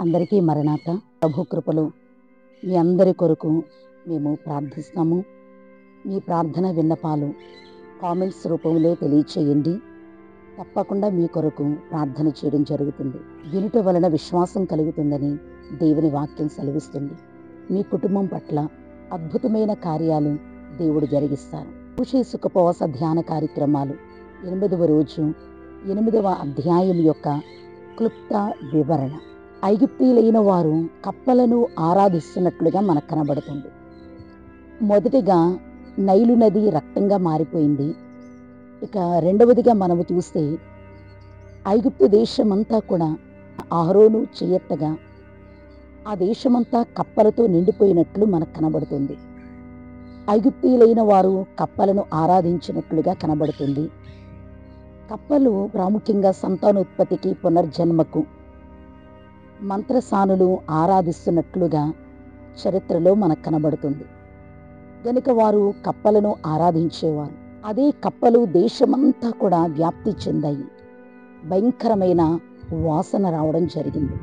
అందరికీ మరణాత. ప్రభు కృపలో మీ అందరి కొరకు మేము ప్రార్థిస్తాము. మీ ప్రార్థన విన్నపాలు కామెంట్స్ రూపంలో తెలియచేయండి. తప్పకుండా మీ కొరకు ప్రార్థన చేయడం జరుగుతుంది. వినుట వలన విశ్వాసం కలుగుతుందని దేవుని వాక్యం సెలవిస్తుంది. మీ కుటుంబం పట్ల అద్భుతమైన కార్యాలు దేవుడు జరిగిస్తారు. పూషే సుఖపవస ధ్యాన కార్యక్రమాలు 8వ రోజు 8వ అధ్యాయం యొక్క క్లుప్త వివరణ. ఐగుప్తీయులైన వారు కప్పలను ఆరాధిస్తున్నట్లుగా మనకు కనబడుతుంది. మొదటిగా నైలు నది రక్తంగా మారిపోయింది. ఇక రెండవదిగా మనము చూస్తే ఐగుప్తు దేశమంతా కూడా అహరోను చేయెత్తగా ఆ దేశమంతా కప్పలతో నిండిపోయినట్లు మనకు కనబడుతుంది. ఐగుప్తీయులైన వారు కప్పలను ఆరాధించినట్లుగా కనబడుతుంది. కప్పలు ప్రాముఖ్యంగా సంతానోత్పత్తికి, పునర్జన్మకు మంత్రసానులు ఆరాధిస్తున్నట్లుగా చరిత్రలో మనకు కనబడుతుంది. గనుక వారు కప్పలను ఆరాధించేవారు. అదే కప్పలు దేశమంతా కూడా వ్యాప్తి చెందాయి. భయంకరమైన వాసన రావడం జరిగింది.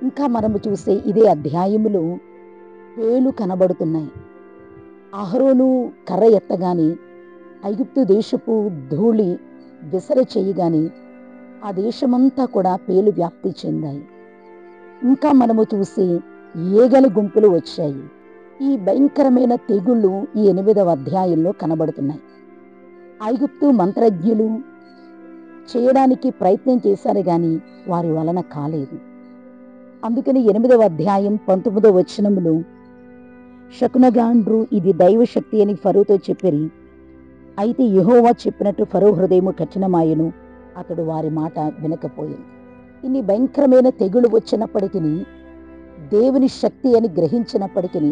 ఇంకా మనము చూస్తే ఇదే అధ్యాయములో పేలు కనబడుతున్నాయి. అహరోను కర్ర ఎత్తగాని ఐగుప్తు దేశపు ధూళి విసర చేయగాని ఆ దేశమంతా కూడా పేలు వ్యాప్తి చెందాయి. ఇంకా మనము చూసి ఈగల గుంపులు వచ్చాయి. ఈ భయంకరమైన తెగుళ్ళు ఈ 8వ అధ్యాయంలో కనబడుతున్నాయి. ఐగుప్తు మంత్రజ్ఞులు చేయడానికి ప్రయత్నం చేశారు కానీ వారి వలన కాలేదు. అందుకని 8వ అధ్యాయం 19వ వచనములో శకునగాండ్రు ఇది దైవశక్తి అని ఫరోతో చెప్పిరి. అయితే యెహోవా చెప్పినట్టు ఫరో హృదయము కఠినమాయెను, అతడు వారి మాట వినకపోయింది. ఇన్ని భయంకరమైన తెగులు వచ్చినప్పటికీ, దేవుని శక్తి అని గ్రహించినప్పటికీ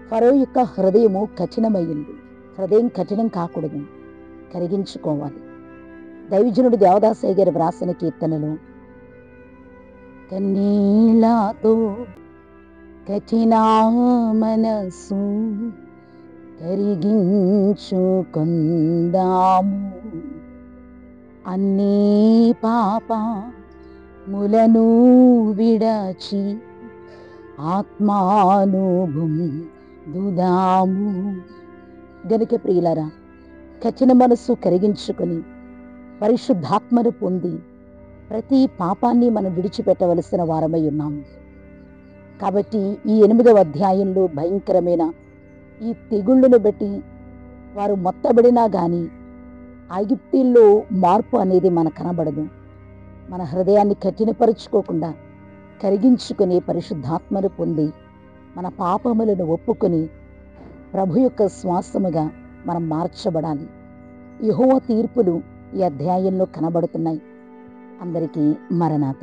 ఫరో యొక్క హృదయము కఠినమైంది. హృదయం కఠినం కాకూడదు, కరిగించుకోవాలి. దైవజనుడు దేవదాసయ్య గారు వ్రాసిన కీర్తనలు కన్నీళ్లతో కఠిన మనసు కరిగించుకొందాము, అన్నీ పాపములను విడచి ఆత్మానుభూదాము. గనుక ప్రియులారా, కఠిన మనసు కరిగించుకొని పరిశుద్ధాత్మను పొంది ప్రతి పాపాన్ని మనం విడిచిపెట్టవలసిన వారమై ఉన్నాము. కాబట్టి ఈ 8వ అధ్యాయంలో భయంకరమైన ఈ తెగుళ్ళను బట్టి వారు మొత్తబడినా కానీ ఐగుప్తీల్లో మార్పు అనేది మనకు కనబడదు. మన హృదయాన్ని కఠినపరుచుకోకుండా కరిగించుకొని పరిశుద్ధాత్మను పొంది మన పాపములను ఒప్పుకొని ప్రభు యొక్క శ్వాసముగా మనం మార్చబడాలి. యెహోవా తీర్పులు ఈ అధ్యాయంలో కనబడుతున్నాయి. అందరికీ మరణాత.